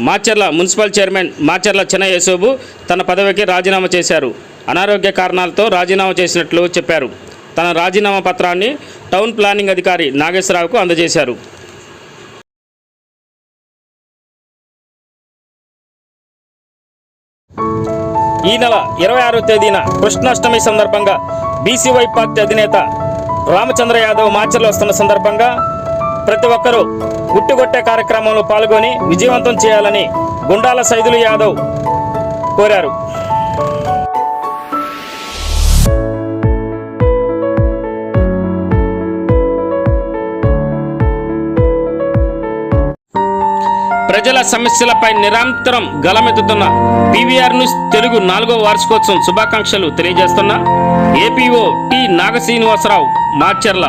Macherla municipal chairman Macherla చిన్న యేసోబు తన పదవికి రాజీనామా చేశారు. అనారోగ్య కారణాలతో రాజీనామా చేసినట్లు చెప్పారు. తన రాజీనామా పత్రాన్ని టౌన్ ప్లానింగ్ అధికారి నాగేశ్వరరావుకు అందజేశారు. ఈ నెల 26వ తేదీన కృష్ణాష్టమి సందర్భంగా బీసీవై పార్టీ అధినేత రామచంద్ర యాదవ్ మాచర్ల వస్తున్న సందర్భంగా ప్రతి ఒక్కరూ గుట్టుకొట్టే కార్యక్రమంలో పాల్గొని విజయవంతం చేయాలని గుండాల సైదులు యాదవ్ కోరారు. ప్రజల సమస్యలపై నిరంతరం గలమెత్తుతున్న పీవీఆర్ న్యూస్ తెలుగు 4వ వార్షికోత్సవం శుభాకాంక్షలు తెలియజేస్తున్న ఏపీఓ టి నాగ శ్రీనివాసరావు మాచర్ల.